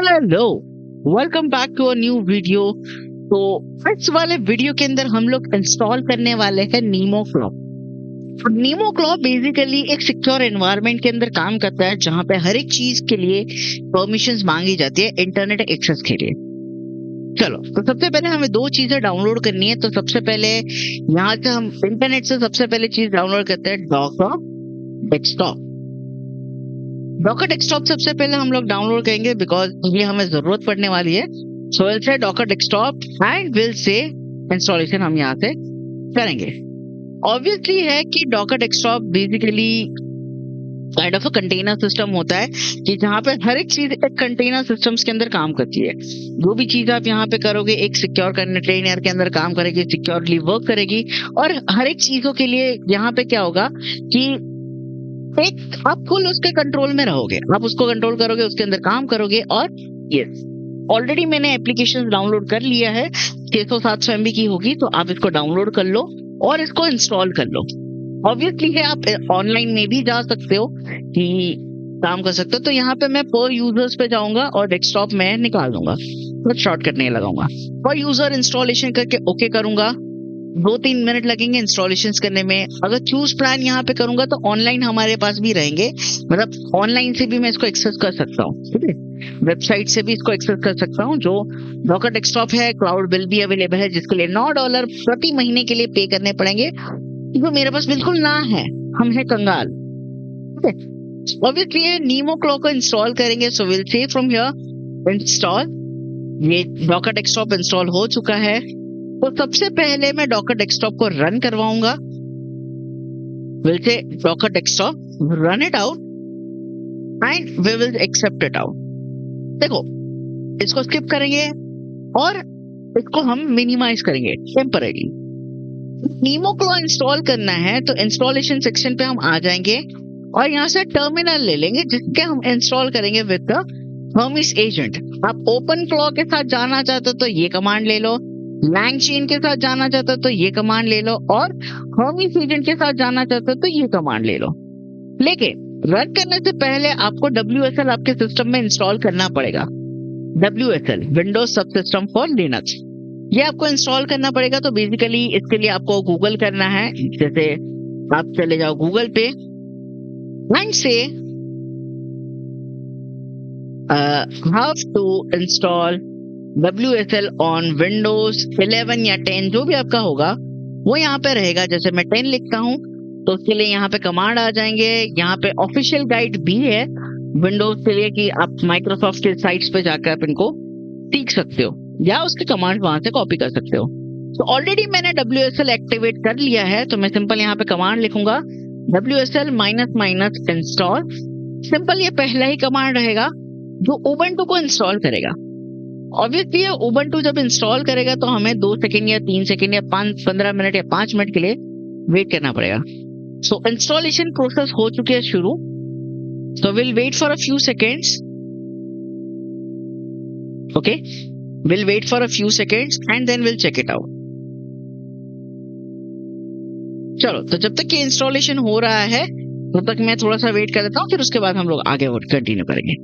Hello, welcome back to a new video. तो इस वाले वीडियो के अंदर हम लोग इंस्टॉल करने वाले हैं नीमो क्लॉ। तो नीमो क्लॉ बेसिकली एक सिक्योर एनवायरनमेंट के अंदर काम करता है, जहां पे हर एक चीज के लिए परमिशंस मांगी जाती है इंटरनेट एक्सेस के लिए। चलो, तो सबसे पहले हमें दो चीजें डाउनलोड करनी है। तो सबसे पहले यहाँ से हम इंटरनेट से सबसे पहले चीज डाउनलोड करते हैं डॉकर डेस्कटॉप। डॉकर डेस्कटॉप सबसे पहले हम लोग डाउनलोड करेंगे बिकॉज ये हमें जरूरत पड़ने वाली है। So we'll say Docker desktop and will say installation हम यहाँ से करेंगे। ऑब्वियसली है कि Docker desktop basically kind of a container system होता है कि जहाँ पे हर एक चीज एक कंटेनर सिस्टम्स के अंदर काम करती है। जो भी चीज आप यहाँ पे करोगे एक सिक्योर कंटेनर के अंदर काम करेगी, सिक्योरली वर्क करेगी। और हर एक चीजों के लिए यहाँ पे क्या होगा कि एक आप फुल उसके कंट्रोल में रहोगे, आप उसको कंट्रोल करोगे, उसके अंदर काम करोगे। और यस, ऑलरेडी मैंने एप्लीकेशन डाउनलोड कर लिया है, 600-700 MB की होगी, तो आप इसको डाउनलोड कर लो और इसको इंस्टॉल कर लो। ऑब्वियसली है आप ऑनलाइन में भी जा सकते हो कि काम कर सकते हो। तो यहाँ पे मैं पर यूजर्स पे जाऊंगा और डेस्कटॉप में निकाल दूंगा, तो शॉर्ट करने लगाऊंगा। पर यूजर इंस्टॉलेशन करके ओके करूंगा। 2-3 मिनट लगेंगे इंस्टॉलेशन करने में। अगर चूज प्लान यहाँ पे करूंगा तो ऑनलाइन हमारे पास भी रहेंगे, मतलब ऑनलाइन से भी मैं इसको एक्सेस कर सकता हूँ, ठीक है। वेबसाइट से भी इसको एक्सेस कर सकता हूँ। जो डॉकर डेस्कटॉप है, क्लाउड बिल भी अवेलेबल है, जिसके लिए $9 प्रति महीने के लिए पे करने पड़ेंगे, जो मेरे पास बिल्कुल ना है। हम है कंगाल, ठीक है। ऑब्वियसली ये नीमो क्लॉ को इंस्टॉल करेंगे। So we'll say from here install. ये डॉकर डेस्कटॉप इंस्टॉल हो चुका है। तो सबसे पहले मैं डॉकर डेस्कटॉप को रन करवाऊंगा। We'll say Docker Desktop run it out and we will accept it out. देखो, इसको स्किप करेंगे और इसको हम मिनिमाइज करेंगे टेम्परेरी। नीमो क्लॉ इंस्टॉल करना है तो इंस्टॉलेशन सेक्शन पे हम आ जाएंगे और यहाँ से टर्मिनल ले लेंगे, जिसके हम इंस्टॉल करेंगे विद द हर्मिस एजेंट। आप ओपन क्लॉ के साथ जाना चाहते हो तो ये कमांड ले लो, लैंगचेन के साथ जाना चाहते हो तो ये कमांड ले लो, और हर्मिस एजेंट के साथ जाना चाहते हो तो ये कमांड ले लो। लेकिन रन करने से पहले आपको WSL आपके सिस्टम में इंस्टॉल करना पड़ेगा। WSL विंडोज सब सिस्टम फॉर लिनक्स, ये आपको इंस्टॉल करना पड़ेगा। तो बेसिकली इसके लिए आपको गूगल करना है। जैसे आप चले जाओ गूगल पे and say how to install WSL on Windows 11 या 10, जो भी आपका होगा वो यहाँ पे रहेगा। जैसे मैं 10 लिखता हूँ तो उसके लिए यहाँ पे कमांड आ जाएंगे। यहाँ पे ऑफिशियल गाइड भी है विंडोज के लिए कि आप माइक्रोसॉफ्ट के साइट्स पे जाकर आप इनको सीख सकते हो या उसके कमांड वहां से कॉपी कर सकते हो। तो ऑलरेडी मैंने WSL एक्टिवेट कर लिया है, तो मैं सिंपल यहाँ पे कमांड लिखूंगा WSL -- इंस्टॉल। सिंपल ये पहला ही कमांड रहेगा जो उबंटू को इंस्टॉल करेगा। ऑब्वियसली उबंटू जब इंस्टॉल करेगा तो हमें 2 सेकेंड या 3 सेकेंड या 15 मिनट या 5 मिनट के लिए वेट करना पड़ेगा। सो इंस्टॉलेशन प्रोसेस हो चुकी है शुरू। So will wait for a few seconds. Okay, we'll wait for a few seconds and then we'll check it out. चलो, तो जब तक ये इंस्टॉलेशन हो रहा है तब तक मैं थोड़ा सा वेट कर लेता हूँ, फिर उसके बाद हम लोग आगे कंटिन्यू करेंगे।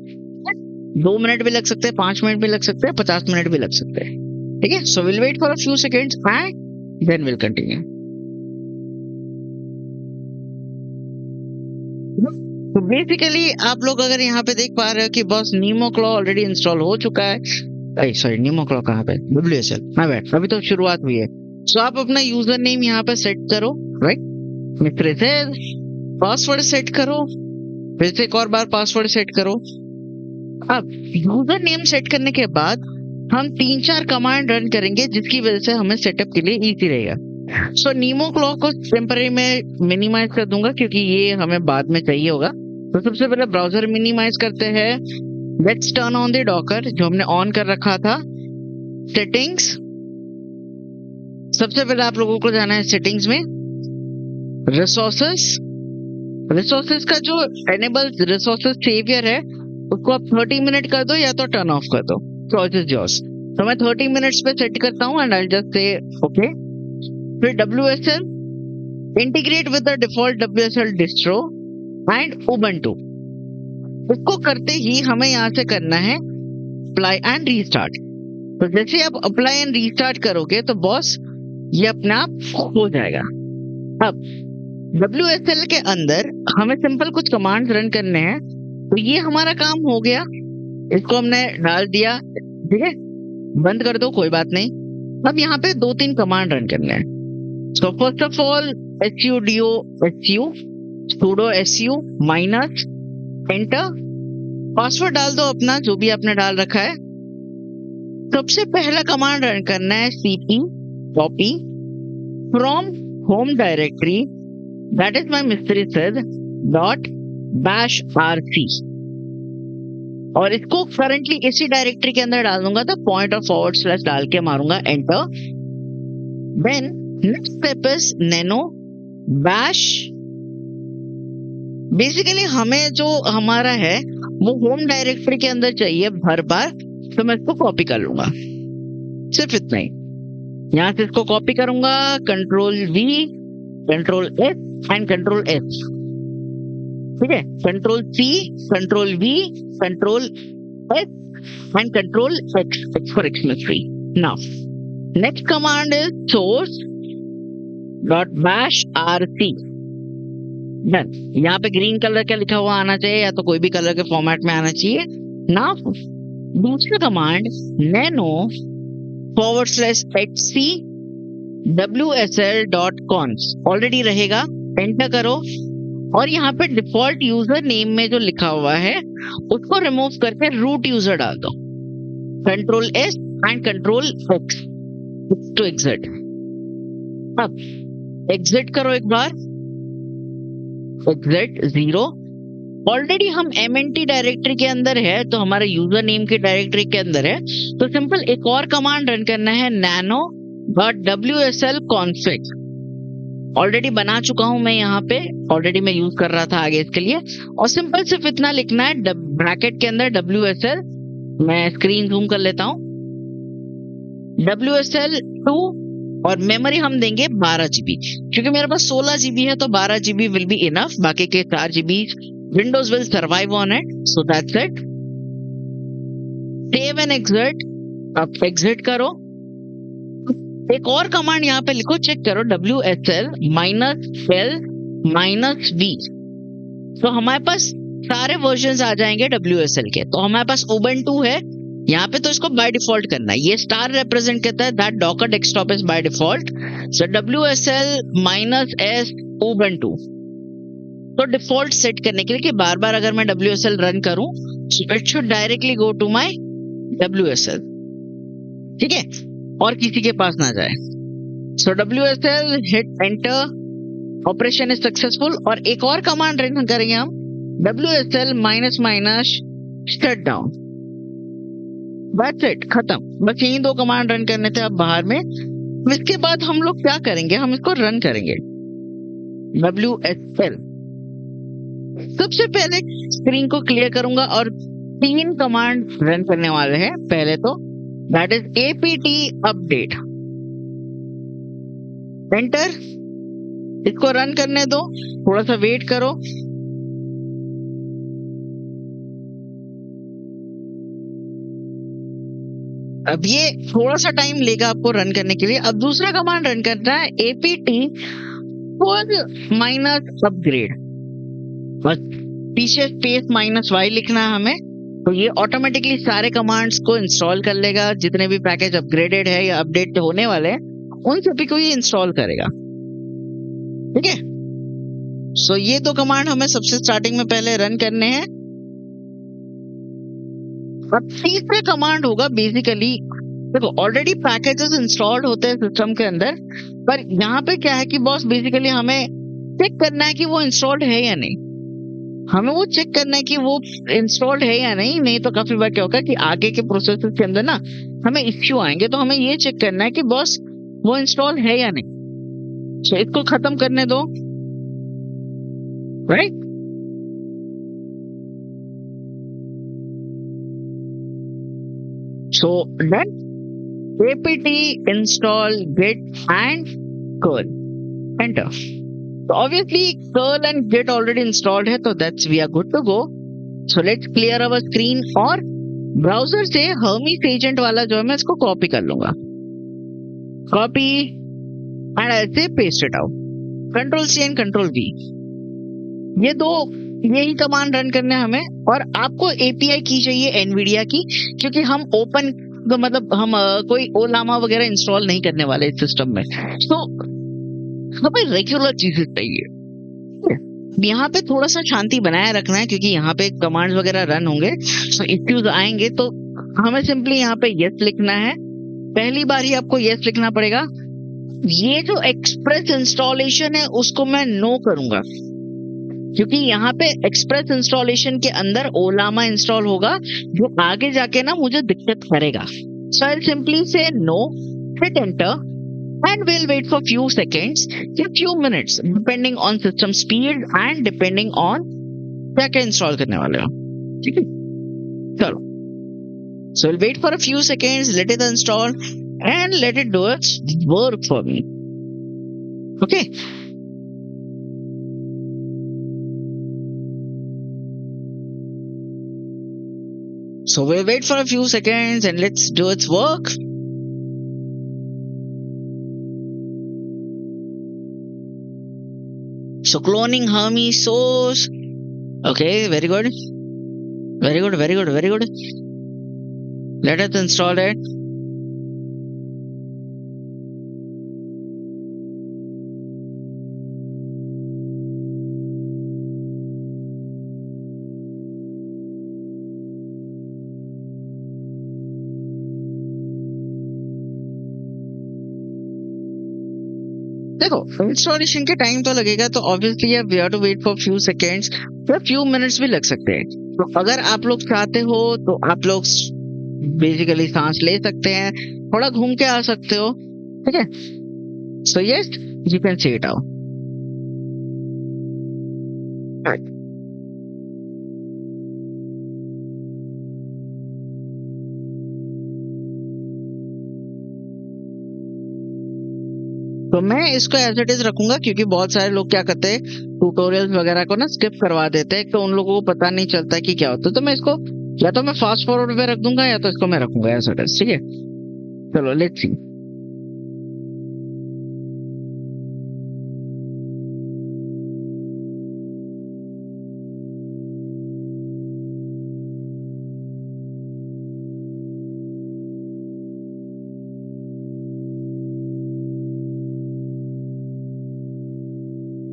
2 मिनट भी लग सकते हैं, 5 मिनट भी लग सकते हैं, 50 मिनट भी लग सकते हैं, ठीक है। So will wait for a few seconds and then we'll continue. तो बेसिकली आप लोग अगर यहाँ पे देख पा रहे हो कि बस नीमो क्लॉ ऑलरेडी इंस्टॉल हो चुका है। सॉरी, नीमो क्लॉ कहाँ पे, WSL, माय बैड, अभी तो शुरुआत हुई है। सो आप अपना यूजर नेम यहाँ पे सेट करो, राइट। फिर से पासवर्ड सेट करो, फिर से एक और बार पासवर्ड सेट करो। अब यूजर नेम सेट करने के बाद हम 3-4 कमांड रन करेंगे, जिसकी वजह से हमें सेटअप के लिए इजी रहेगा। सो नीमो क्लॉ को टेम्परेरी में मिनिमाइज कर दूंगा क्योंकि ये हमें बाद में चाहिए होगा। तो सबसे पहले ब्राउजर मिनिमाइज करते हैं। Let's turn on the Docker, जो हमने ऑन कर रखा था। सेटिंग्स, सबसे पहले आप लोगों को जाना है सेटिंग्स में। रिसोर्सेस का जो एनेबल रिसोर्सेस सेवियर है उसको आप 30 मिनट कर दो या तो टर्न ऑफ कर दो, चॉइस इज योर्स। तो मैं 30 मिनट्स पे सेट करता हूँ and I just say okay. फिर WSL integrate with the default WSL distro and Ubuntu, इसको करते ही हमें यहाँ से करना है अप्लाई एंड रीस्टार्ट। तो जैसे आप अप्लाई एंड रीस्टार्ट करोगे तो बॉस ये अपने आप हो जाएगा। अब WSL के अंदर हमें सिंपल कुछ कमांड्स रन करने हैं, तो ये हमारा काम हो गया, इसको हमने डाल दिया, ठीक है, बंद कर दो, कोई बात नहीं। अब यहाँ पे 2-3 कमांड रन करने हैं। So first of all sudo su sudo su minus enter, password डाल दो अपना जो भी आपने डाल रखा है। सबसे पहला कमांड रन करना है cp copy from home directory that is my mystery sys dot bash rc, और इसको करंटली इसी डायरेक्टरी के अंदर डाल दूंगा, तो पॉइंट और फॉरवर्ड स्लैश डाल के मारूंगा enter. Then next step is nano bash। Basically हमें जो हमारा है वो होम डायरेक्टरी के अंदर चाहिए हर बार, तो मैं इसको कॉपी कर लूंगा, सिर्फ इतना ही। यहां से इसको कॉपी करूंगा, control V control S and control S, ठीक है, control C control V control S and control X for Xmas3। Now next command is source dot bash rc। Done. यहाँ पे ग्रीन कलर का लिखा हुआ आना चाहिए, या तो कोई भी कलर के फॉर्मेट में आना चाहिए। नाउ दूसरा command nano /hc wsl.cons already रहेगा, एंटर करो, और यहाँ पे डिफॉल्ट यूजर नेम में जो लिखा हुआ है उसको रिमूव करके रूट यूजर डाल दो, control S and control X to exit. अब एग्जिट करो एक बार, एग्जिट 0। ऑलरेडी हम mnt डायरेक्टरी के अंदर है, तो हमारे यूजर नेम की डायरेक्टरी के अंदर है, तो सिंपल एक और कमांड रन करना है nano .wsl config। ऑलरेडी बना चुका हूं मैं, यहाँ पे ऑलरेडी मैं यूज कर रहा था आगे इसके लिए, और सिंपल सिर्फ इतना लिखना है ब्रैकेट के अंदर WSL, मैं स्क्रीन जूम कर लेता हूं, WSL2, और मेमोरी हम देंगे 12 GB, क्योंकि मेरे पास 16 GB है, तो 12 GB विल बी इनफ, बाकी के 4 GB Windows will survive on it, so that's it. Save and exit. अब एग्जिट करो, एक और कमांड यहाँ पे लिखो, चेक करो, WSL -L -V। तो हमारे पास सारे वर्जन आ जाएंगे WSL के। तो हमारे पास Ubuntu है यहाँ पे, तो इसको बाय डिफॉल्ट करना है, ये स्टार रिप्रेजेंट करता है that Docker Desktop is by default. So WSL -S Ubuntu, तो डिफॉल्ट सेट करने के लिए कि बार बार अगर मैं WSL रन करूं, it should directly go to my WSL, ठीक है, और किसी के पास ना जाए। So WSL hit enter, operation is successful. और एक और कमांड रन करेंगे हम, WSL - shut down. That's it, खत्म। बस यही 2 कमांड रन करने थे अब बाहर में। इसके बाद हम लोग क्या करेंगे, हम इसको रन करेंगे WSL। सबसे पहले स्क्रीन को क्लियर करूंगा और 3 कमांड रन करने वाले हैं। पहले तो that is apt update, enter, इसको रन करने दो, थोड़ा सा वेट करो। अब ये थोड़ा सा टाइम लेगा आपको रन करने के लिए। अब दूसरा कमांड रन करना है apt -upgrade, बस पीछे स्पेस -y लिखना है हमें, तो ये ऑटोमेटिकली सारे कमांड्स को इंस्टॉल कर लेगा, जितने भी पैकेज अपग्रेडेड है या अपडेट होने वाले हैं उन सभी को ये इंस्टॉल करेगा, ठीक है। सो ये 2 कमांड हमें सबसे स्टार्टिंग में पहले रन करने हैं। अब तीसरा कमांड होगा, बेसिकली देखो ऑलरेडी पैकेजेस इंस्टॉल्ड होते हैं सिस्टम के अंदर, पर यहाँ पे क्या है कि बॉस बेसिकली हमें चेक करना है कि वो इंस्टॉल्ड है या नहीं। हमें वो चेक करना है कि वो इंस्टॉल्ड है या नहीं तो काफी बार क्या होगा कि आगे के प्रोसेस के अंदर ना हमें इश्यू आएंगे, तो हमें ये चेक करना है कि बॉस वो इंस्टॉल है या नहीं। तो इसको खत्म करने दो, right. So done, apt install git and curl, enter। So obviously curl and git already installed है, तो that's we are good to go. So let's clear our screen और ब्राउजर से हर्मीस एजेंट वाला जो है मैं इसको कॉपी कर लूंगा, कॉपी एंड ऐसे paste it out, control C and control V, ये दो यही कमांड रन करने हमें। और आपको एपीआई की चाहिए एनवीडिया की, क्योंकि हम ओपन मतलब हम कोई ओलामा वगैरह इंस्टॉल नहीं करने वाले इस सिस्टम में, तो हमें रेगुलर चीजें चाहिए। यहाँ पे थोड़ा सा शांति बनाए रखना है, क्योंकि यहाँ पे कमांड्स वगैरह रन होंगे, तो इश्यूज आएंगे, तो हमें सिंपली यहाँ पे यस लिखना है। पहली बार ही आपको यस लिखना पड़ेगा। ये जो एक्सप्रेस इंस्टॉलेशन है उसको मैं नो करूंगा, क्योंकि यहाँ पे एक्सप्रेस इंस्टॉलेशन के अंदर ओलामा इंस्टॉल होगा, जो आगे जाके ना मुझे दिक्कत करेगा। So I simply say no, hit enter and we'll wait for few seconds या few minutes depending on system speed and depending on क्या क्या इंस्टॉल करने वाले हो। ठीक है, चलो, so we'll wait for a few seconds, let it install and let it do its work for me. Okay, so we'll wait for a few seconds and let's do its work. So cloning Hermes source. Okay, very good. Very good, very good, very good. Let us install it. देखो, installation के time तो लगेगा, तो obviously we have to wait for few seconds या few minutes भी लग सकते हैं। तो अगर आप लोग चाहते हो तो आप लोग बेसिकली सांस ले सकते हैं, थोड़ा घूम के आ सकते हो। ठीक है, सो yes, you can see it out. तो मैं इसको एज इट इज रखूंगा, क्योंकि बहुत सारे लोग क्या करते हैं, ट्यूटोरियल्स वगैरह को ना स्किप करवा देते हैं, तो उन लोगों को पता नहीं चलता कि क्या होता है। तो मैं इसको या तो मैं फास्ट फॉरवर्ड पे रख दूंगा, या तो इसको मैं रखूंगा एज इट इज। ठीक है, चलो लेट्स सी।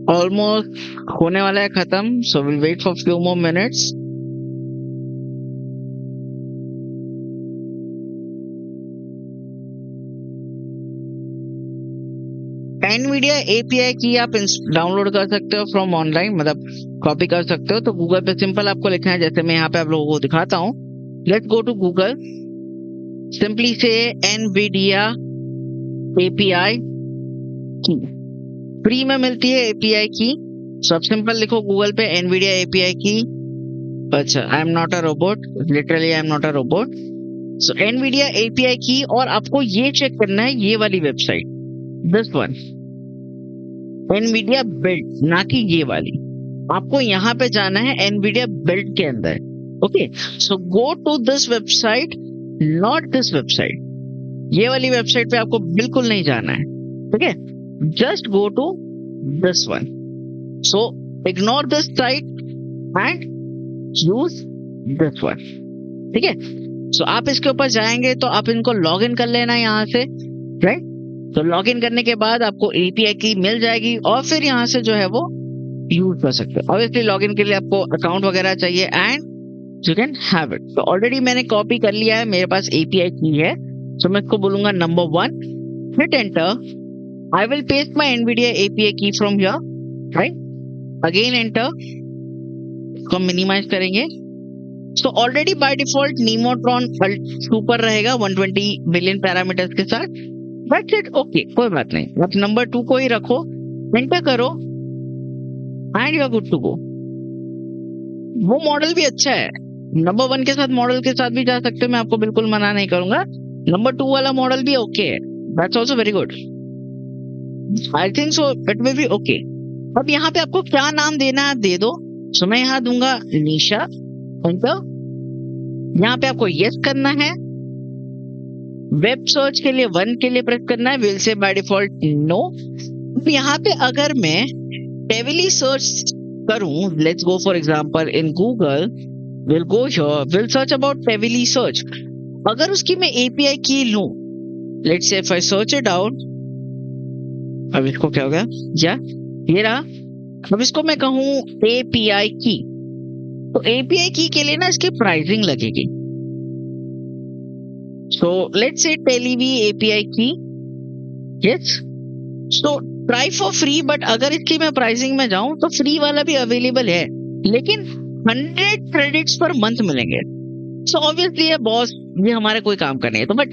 ऑलमोस्ट होने वाला है खत्म, so will wait for few more minutes. Nvidia API key आप डाउनलोड कर सकते हो फ्रॉम ऑनलाइन, मतलब कॉपी कर सकते हो। तो गूगल पे सिंपल आपको लिखना है, जैसे मैं यहाँ पे आप लोगों को दिखाता हूँ। Let's go to Google, simply say Nvidia API key, free में मिलती है एपीआई की। सब सिंपल लिखो गूगल पे एनवीडिया एपीआई की। अच्छा, I am not a robot, literally I am not a robot. So Nvidia API की, और आपको ये चेक करना है, ये वाली website, this one, Nvidia build, ना कि ये वाली। आपको यहाँ पे जाना है एनवीडिया बिल्ड के अंदर। Okay, so go to this website, not this website. ये वाली वेबसाइट पे आपको बिल्कुल नहीं जाना है। ठीक है, just go to this one. So ignore this site and use this one. ठीक है, so आप इसके ऊपर जाएंगे तो आप इनको लॉग इन कर लेना यहाँ से, राइट। तो लॉग इन करने के बाद आपको एपीआई की मिल जाएगी, और फिर यहाँ से जो है वो यूज कर सकते हो। ऑब्वियसली लॉग इन के लिए आपको अकाउंट वगैरह चाहिए, and you can have it. तो ऑलरेडी मैंने कॉपी कर लिया है, मेरे पास एपीआई की है। तो मैं इसको बोलूंगा number 1, hit enter. I will paste my NVIDIA API key from here, right? Again enter, इसको minimize करेंगे। So already by default Nemotron super रहेगा 120 बिलियन पैरामीटर्स के साथ। That's it, okay, कोई बात नहीं। आप नंबर 2 को ही रखो, एंटर करो, and you are good to go। वो मॉडल भी अच्छा है, नंबर 1 के साथ मॉडल के साथ भी जा सकते हो, मैं आपको बिल्कुल मना नहीं करूंगा। नंबर 2 वाला मॉडल भी ओके है, that's also very good। I think so, it will be okay। अब यहाँ पे आपको क्या नाम देना है दे दो। सो मैं यहाँ दूंगा निशा, एंटर, यहाँ पे आपको यस करना है, वेब सर्च के लिए 1 के लिए प्रेस करना है, will say by default no. यहाँ पे अगर मैं heavily सर्च करूं, let's go for example in Google, will go here, will search about heavily search. अगर उसकी मैं एपीआई की लूं, let's say if I search it out, अब इसको क्या हो गया, या ये रहा। अब इसको मैं कहूं एपीआई की, तो एपीआई की के लिए ना इसकी प्राइसिंग लगेगी। सो लेट्स से टेलीवी एपीआई की, yes, so try for free, but अगर इसकी मैं प्राइसिंग में जाऊं तो फ्री वाला भी अवेलेबल है, लेकिन 100 क्रेडिट्स पर मंथ मिलेंगे। सो ऑब्वियसली ये बॉस, ये हमारे कोई काम का नहीं है। तो बट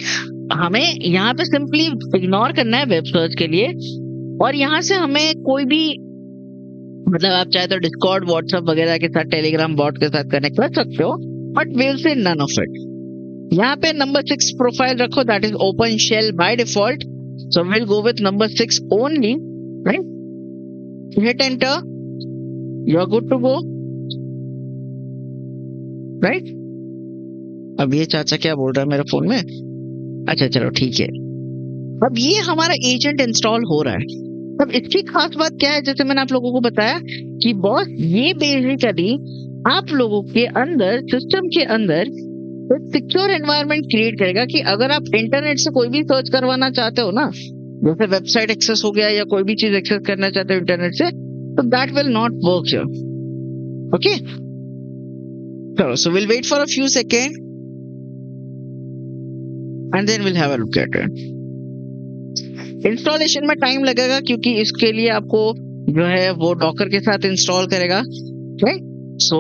हमें यहाँ पे सिंपली इग्नोर करना है वेब सर्च के लिए, और यहाँ से हमें कोई भी, मतलब आप चाहे तो डिस्कॉर्ड, व्हाट्सएप वगैरह के साथ, टेलीग्राम बॉट के साथ कनेक्ट कर सकते हो, but we'll say none of it. यहाँ पे नंबर 6 प्रोफाइल रखो, that is open shell by default, so we'll go with number 6 only, right. Hit enter, you are good to go, right. अब ये चाचा क्या बोल रहा है मेरे फोन में, अच्छा चलो ठीक है। अब ये हमारा एजेंट इंस्टॉल हो रहा है। अब इसकी खास बात क्या है, जैसे मैंने आप लोगों को बताया कि बॉस ये बेसिकली आप लोगों के अंदर, सिस्टम के अंदर एक सिक्योर एनवायरनमेंट क्रिएट करेगा कि अगर आप इंटरनेट से कोई भी सर्च करवाना चाहते हो ना, जैसे वेबसाइट एक्सेस हो गया या कोई भी चीज एक्सेस करना चाहते हो इंटरनेट से, तो that will not work here, okay. चलो, so will wait for a few second and then will have a look at it. Installation में टाइम लगेगा क्योंकि इसके लिए आपको जो है वो डॉकर के साथ इंस्टॉल करेगा, राइट। सो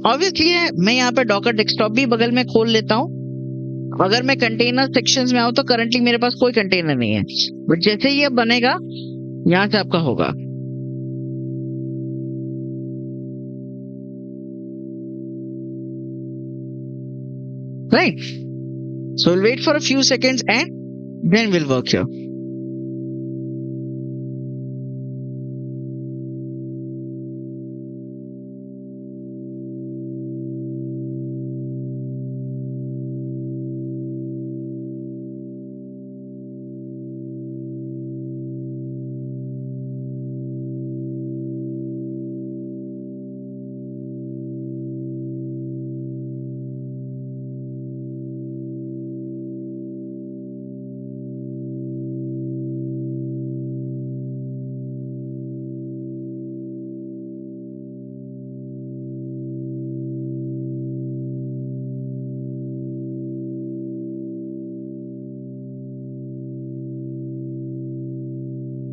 ऑब्वियसली मैं यहाँ पे डॉकर डेस्कटॉप भी बगल में खोल लेता हूँ। अगर मैं कंटेनर सेक्शंस में आऊँ तो करंटली मेरे पास कोई कंटेनर नहीं है, बट जैसे ही ये बनेगा यहाँ से आपका होगा, right. So will wait for a few seconds and then we'll work here.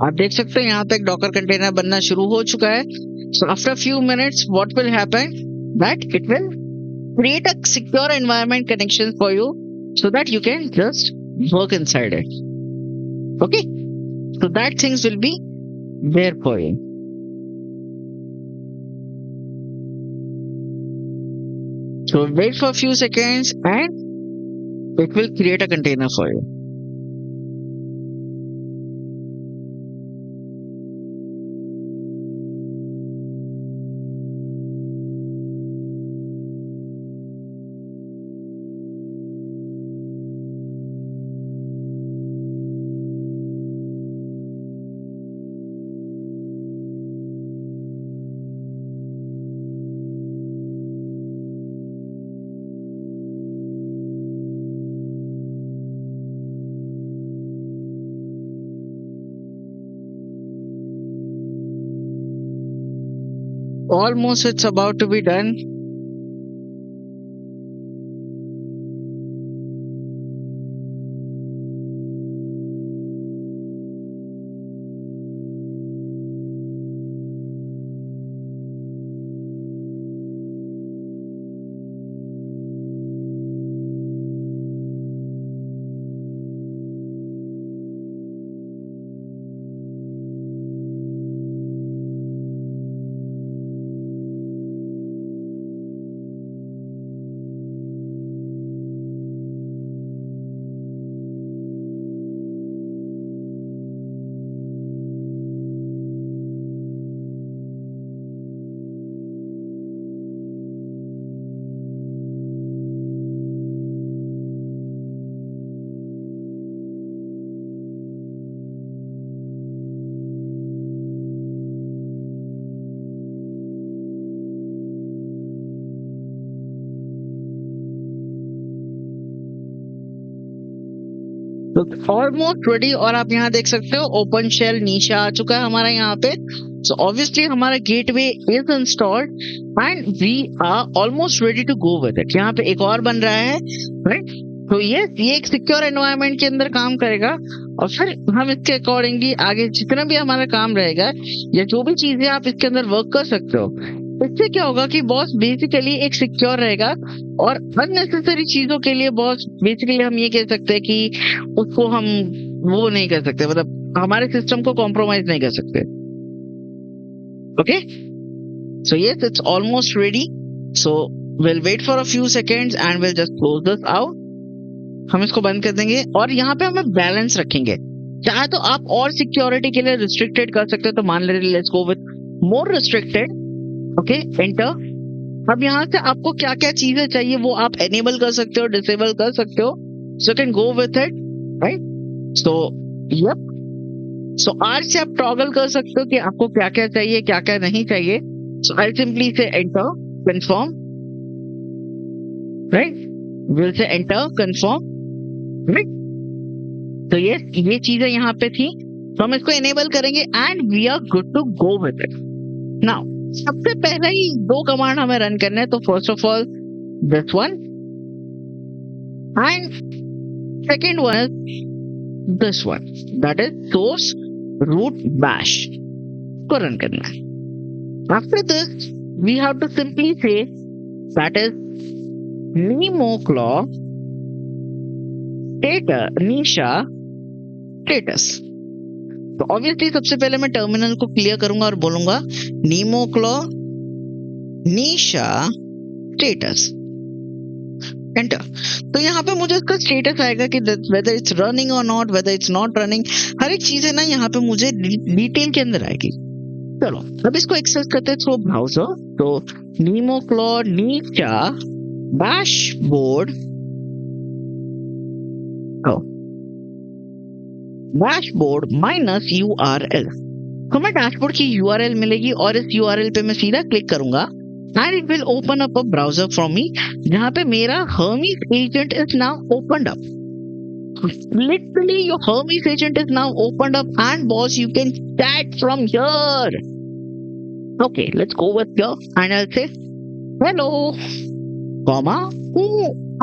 आप देख सकते हैं यहाँ पे एक डॉकर कंटेनर बनना शुरू हो चुका है। So after few minutes what will happen, that it will create a secure environment connection for you so that you can just work inside it, okay. So that things will be there for you. So wait for a few seconds and it will create a container for you. Almost it's about to be done. तो almost ready, और आप यहाँ देख सकते हो open shell Nisha आ चुका है हमारा यहाँ पे। सो ऑब्वियसली हमारा gateway is installed and we are almost ready to go with it. यहाँ पे एक और बन रहा है, राइट? तो ये एक सिक्योर एनवायरनमेंट के अंदर काम करेगा, और फिर हम इसके अकॉर्डिंगली आगे जितना भी हमारा काम रहेगा या जो भी चीजें आप इसके अंदर वर्क कर सकते हो, इससे क्या होगा कि बॉस बेसिकली एक सिक्योर रहेगा, और अननेसेसरी चीजों के लिए बॉस बेसिकली हम ये कह सकते हैं कि उसको हम वो नहीं कर सकते, मतलब हमारे सिस्टम को कॉम्प्रोमाइज नहीं कर सकते। Okay, so yes, it's almost ready. So will wait for a few seconds and we'll just close this out. हम इसको बंद कर देंगे, और यहाँ पे हमें बैलेंस रखेंगे। चाहे तो आप और सिक्योरिटी के लिए रिस्ट्रिक्टेड कर सकते हो, तो मान लीजिए let's go with more restricted. Okay, enter. अब यहाँ से आपको क्या क्या चीजें चाहिए वो आप एनेबल कर सकते हो, डिसेबल कर सकते हो, so can go with it, right? So yup, so R से आप टॉगल कर सकते हो कि आपको क्या क्या चाहिए, क्या क्या नहीं चाहिए। सो आई सिंपली से enter, confirm, right? Will say enter, confirm, right? तो ये चीजें यहाँ पे थी, तो हम इसको एनेबल करेंगे and we are good to go with it. Now सबसे पहले ही दो कमांड हमें रन करने हैं, तो first of all this one and second one is this one, that is source root bash को रन करना है। After this we have to simply say that is nemoclaw नीशा स्टेटस। तो ऑब्वियसली सबसे पहले मैं टर्मिनल को क्लियर करूंगा और बोलूंगा nemoclaw नीशा स्टेटस, एंटर। तो यहाँ पे मुझे इसका स्टेटस आएगा कि वेदर इट्स रनिंग और not, whether it's not running, हर एक चीज है ना यहाँ पे मुझे डिटेल के अंदर आएगी। चलो अब इसको एक्सेस करते हैं थ्रू ब्राउजर। तो nemoclaw Nisha dashboard, dashboard minus URL। तो मैं डैशबोर्ड की URL मिलेगी और इस URL पे मैं सीधा क्लिक करूंगा and it will open up a browser from me, जहां पे मेरा Hermes agent is now opened up. Literally your Hermes agent is now opened up and boss you can chat from here. Okay, let's go with here and I'll say hello, comma, who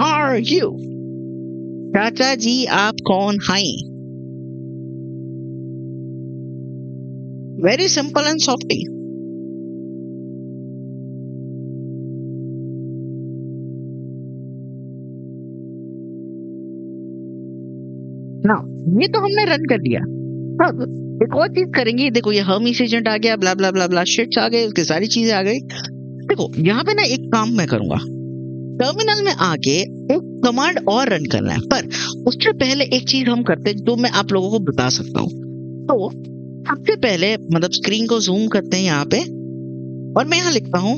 are you? चाचा जी आप कौन हैं? Very simple and softy. Now, ये तो हमने run कर दिया। अब एक और चीज करेंगे, देखो ये Hermes agent आ गया, ब्ला ब्ला ब्ला ब्ला शिट्स आ गए, उसकी सारी चीजें आ गई। देखो यहाँ पे ना एक काम मैं करूंगा, टर्मिनल में आके एक कमांड और रन करना है, पर उससे पहले एक चीज हम करते हैं जो मैं आप लोगों को बता सकता हूँ। तो सबसे पहले मतलब स्क्रीन को जूम करते हैं यहाँ पे, और मैं यहाँ लिखता हूँ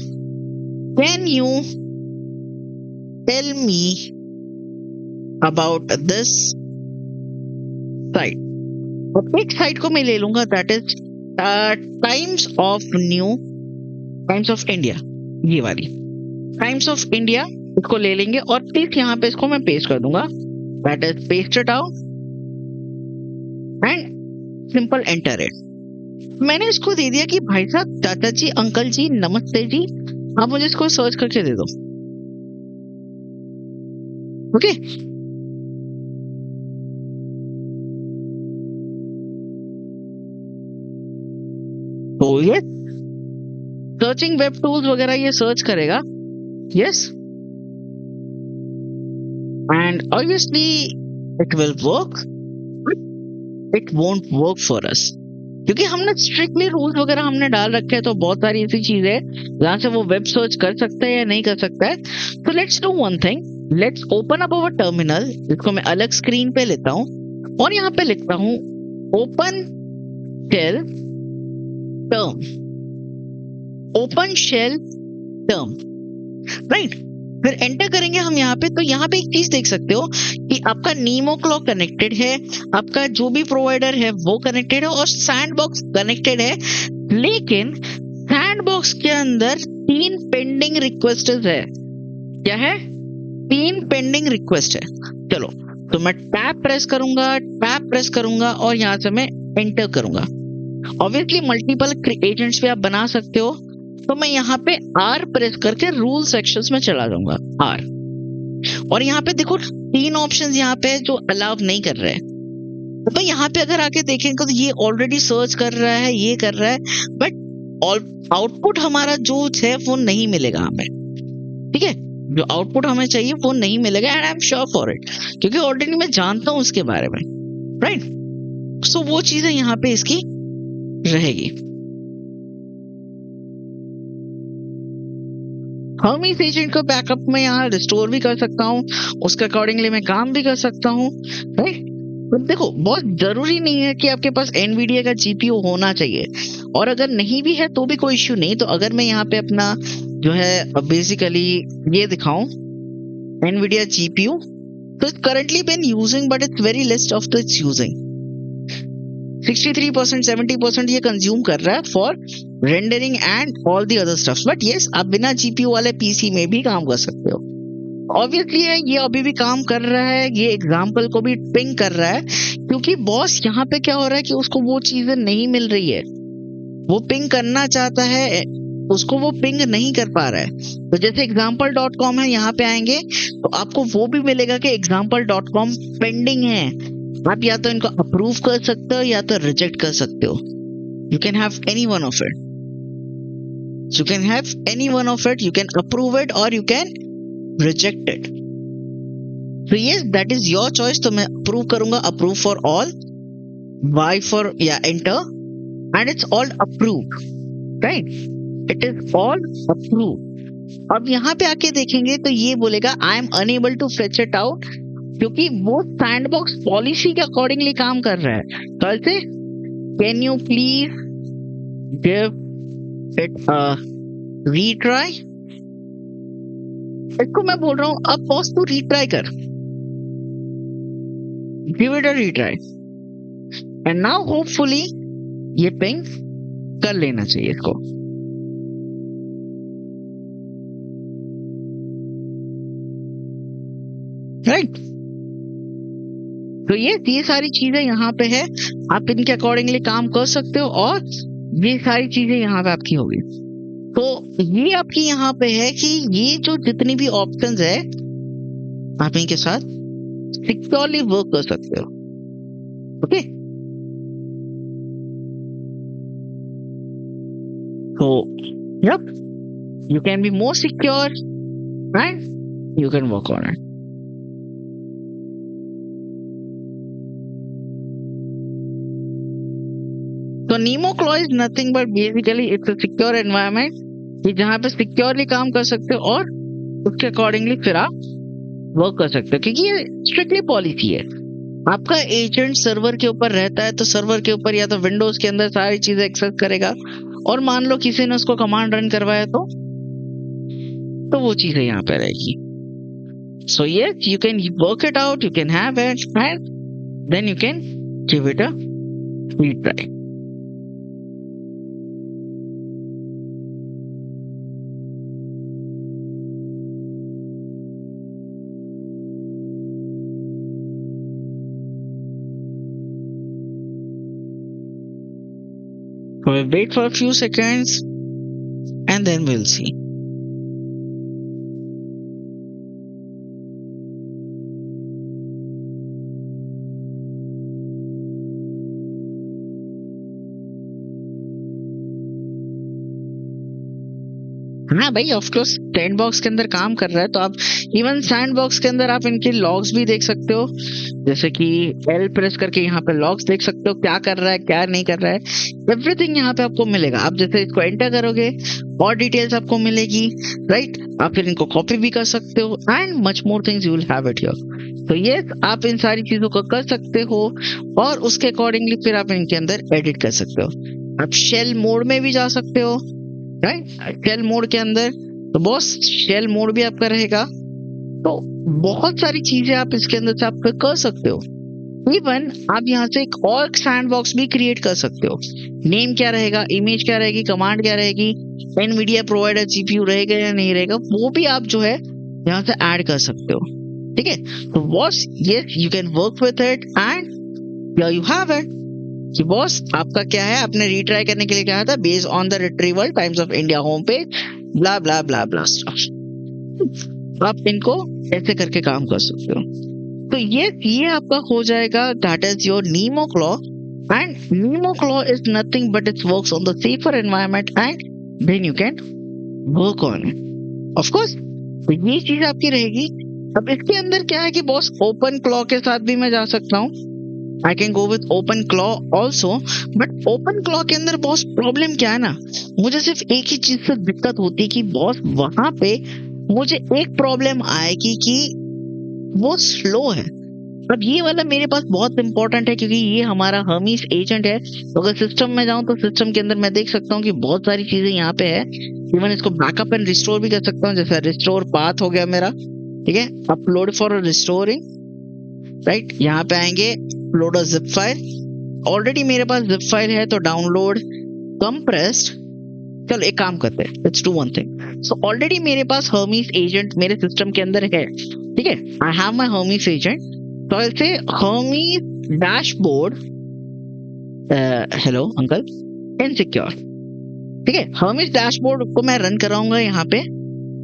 can you tell me about this site. अब एक साइट को मैं ले लूंगा, that is Times of India, ये वाली टाइम्स ऑफ इंडिया, इसको ले लेंगे और प्लीज यहाँ पे इसको मैं पेस्ट कर दूंगा, that is pasted out and simple enter it. मैंने इसको दे दिया कि भाई साहब, चाचा जी, अंकल जी, नमस्ते जी, आप मुझे इसको सर्च करके दे दो। ओके, तो ये सर्चिंग वेब टूल्स वगैरह ये सर्च करेगा, yes, and obviously it will work, it won't work for us, क्योंकि हमने स्ट्रिक्टली रूल्स वगैरह हमने डाल रखे हैं। तो बहुत सारी ऐसी चीजें है जहां से वो वेब सर्च कर सकता है या नहीं कर सकता है। तो let's do one thing, let's open up our terminal, इसको मैं अलग स्क्रीन पे लेता हूं और यहाँ पे लिखता हूं open shell term, open shell term, right. फिर एंटर करेंगे हम यहाँ पे, तो यहाँ पे एक चीज देख सकते हो कि आपका nemoclaw कनेक्टेड है, आपका जो भी प्रोवाइडर है वो कनेक्टेड है और सैंडबॉक्स कनेक्टेड है, लेकिन सैंडबॉक्स के अंदर 3 पेंडिंग रिक्वेस्ट है। क्या है? 3 पेंडिंग रिक्वेस्ट है। चलो तो मैं टैब प्रेस करूंगा और यहाँ से मैं एंटर करूंगा। ऑब्वियसली मल्टीपल एजेंट्स भी आप बना सकते हो, तो मैं यहाँ पे R प्रेस करके रूल सेक्शंस में चला जाऊंगा, R। और यहाँ पे देखो 3 ऑप्शंस यहाँ पे जो अलाउ नहीं कर रहे हैं। तो यहाँ पे अगर आके देखेंगे तो ये ऑलरेडी सर्च कर रहा है, ये कर रहा है, बट आउटपुट हमारा जो है वो नहीं मिलेगा हमें, ठीक है। जो आउटपुट हमें चाहिए वो नहीं मिलेगा, and I am sure for it, क्योंकि ऑलरेडी मैं जानता हूं उसके बारे में, राइट। सो वो चीजें यहाँ पे इसकी रहेगी। हम इस एजेंट को बैकअप में यहाँ रिस्टोर भी कर सकता हूँ, उसके अकॉर्डिंगली मैं काम भी कर सकता हूँ, राइट। तो देखो बहुत जरूरी नहीं है कि आपके पास एनवीडिया का जीपीयू होना चाहिए, और अगर नहीं भी है तो भी कोई इश्यू नहीं। तो अगर मैं यहाँ पे अपना जो है बेसिकली ये दिखाऊं एनवीडिया जीपीयू, तो it's currently been using but it's very list of the it's using 63%, 70% ये कंज्यूम कर रहा है for rendering and all the other stuffs. But yes, आप बिना जीपीयू वाले पीसी में भी काम कर सकते हो। ऑब्वियसली है ये अभी भी काम कर रहा है, ये एग्जाम्पल को भी पिंग कर रहा है, क्योंकि बॉस यहाँ पे क्या हो रहा है कि उसको वो चीजें नहीं मिल रही है, वो पिंग करना चाहता है, उसको वो पिंग नहीं कर पा रहा है। तो जैसे example.com है, यहाँ पे आएंगे तो आपको वो भी मिलेगा कि example.com पेंडिंग है। आप या तो इनको अप्रूव कर सकते हो या तो रिजेक्ट कर सकते हो। You can have any one of it, you can have any one of it, you can approve it और you can reject it. So yes, that is your choice। तो मैं अप्रूव करूंगा, approve for all, Y for या enter, and it's all approve, right, it is all approve. अब यहाँ पे आके देखेंगे तो ये बोलेगा I am unable to fetch it out, क्योंकि वो सैंडबॉक्स पॉलिसी के अकॉर्डिंगली काम कर रहा है। तो ऐसे can you please give it a retry, इसको मैं बोल रहा हूं अब बॉस तू रीट्राई कर, give it a retry, and now hopefully ये पिंग कर लेना चाहिए इसको। राइट, तो ये सारी चीजें यहाँ पे है, आप इनके अकॉर्डिंगली काम कर सकते हो, और ये सारी चीजें यहाँ पे आपकी होगी। तो ये आपकी यहाँ पे है कि ये जो जितनी भी ऑप्शंस है आप इनके साथ सिक्योरली वर्क कर सकते हो, okay. So, yep, you can be more secure and you can work on it. So, NemoClaw is nothing but basically it's a secure environment कि जहाँ पे सिक्योरली काम कर सकते हो और उसके अकॉर्डिंगली फिर आप वर्क कर सकते हो, क्योंकि ये स्ट्रिक्टली पॉलिसी है। आपका एजेंट सर्वर के ऊपर रहता है, तो सर्वर के ऊपर या तो विंडोज के अंदर सारी चीजें एक्सेस करेगा, और मान लो किसी ने उसको कमांड रन करवाया तो वो चीजें यहाँ पे रहेगी। So yes, you can work it out, you can have it, and then you can give it a retry. We'll wait for a few seconds and then we'll see. हाँ भाई, of course sandbox के अंदर काम कर रहा है, तो आप इवन सैंडबॉक्स के अंदर आप इनके लॉग्स भी देख सकते हो, जैसे कि L प्रेस करके यहाँ पे लॉग्स देख सकते हो, क्या कर रहा है क्या नहीं कर रहा है, एवरीथिंग यहाँ पे आपको मिलेगा। आप जैसे इसको एंटर करोगे और डिटेल्स आपको मिलेगी, राइट। आप फिर इनको कॉपी भी कर सकते हो, and much more things you will have it here. तो ये आप इन सारी चीजों को कर सकते हो, और उसके अकॉर्डिंगली फिर आप इनके अंदर एडिट कर सकते हो। आप शेल मोड में भी जा सकते हो, राइट। शेल मोड के अंदर तो बॉस शेल मोड भी आपका रहेगा, तो बहुत सारी चीजें आप इसके अंदर से आप कर सकते हो। इवन आप यहाँ से एक और सैंडबॉक्स भी क्रिएट कर सकते हो। नेम क्या रहेगा, इमेज क्या रहेगी, कमांड क्या रहेगी, एनवीडिया प्रोवाइडर जीपीयू रहेगा या नहीं रहेगा, वो भी आप जो है यहाँ से ऐड कर सकते हो, ठीक है, तो boss yes you can work with it and here you have it कि बॉस आपका क्या है, आपने रीट्राई करने के लिए कहा था based on the retrieval times of India home page blah blah blah blah stuff. आप इनको ऐसे करके काम कर सकते हो। तो ये आपका हो जाएगा, that is your NemoClaw and NemoClaw is nothing but it works on the safer environment and then you can work on it of course. तो ये चीज आपकी रहेगी। अब इसके अंदर क्या है कि बॉस ओपन क्लॉ के साथ भी मैं जा सकता हूँ, I can go with OpenClaw also, but OpenClaw के अंदर बॉस प्रॉब्लम क्या है ना, मुझे सिर्फ एक ही चीज से दिक्कत होती है कि बॉस वहां पे मुझे एक प्रॉब्लम आएगी कि वो स्लो है। अब ये वाला मेरे पास बहुत इंपॉर्टेंट है क्योंकि ये हमारा हर्मीज एजेंट है। तो अगर सिस्टम में जाऊं तो सिस्टम के अंदर मैं देख सकता हूँ कि बहुत सारी चीजें यहाँ पे है। इवन इसको बैकअप एंड रिस्टोर भी कर सकता हूँ, जैसे रिस्टोर पाथ हो गया मेरा, ठीक है, अपलोड फॉर रिस्टोरिंग, राइट। यहाँ पे आएंगे अपलोड अ जिप फाइल, ऑलरेडी मेरे पास जिप फाइल है तो डाउनलोड कंप्रेस्ड। चलो एक काम करते हैं, let's do one thing. So already मेरे पास हर्मीज एजेंट मेरे सिस्टम के अंदर है, ठीक है, I have my Hermes agent. तो ऐसे Hermes dashboard, hello uncle, insecure, ठीक है, हर्मीज डैशबोर्ड को मैं रन कराऊंगा यहाँ पे।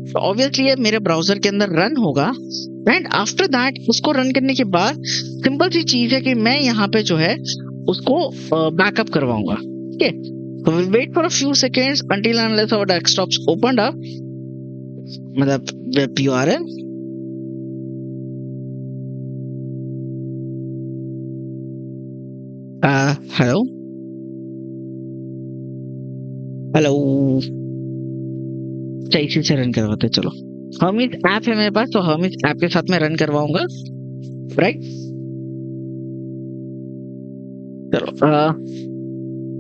तो ऑब्वियसली ये मेरे ब्राउजर के अंदर रन होगा एंड आफ्टर दैट उसको रन करने के बाद सिंपल सी चीज है कि मैं यहाँ पे जो है उसको बैकअप करवाऊंगा, ठीक है। तो we'll wait for a few seconds until unless our desktops opened up, मतलब वेब यूआरएल, हेलो हेलो, इसी से रन करवाते हैं। चलो हर्मीज ऐप है मेरे पास, तो हर्मीज ऐप के साथ मैं रन करवाऊंगा, राइट। चलो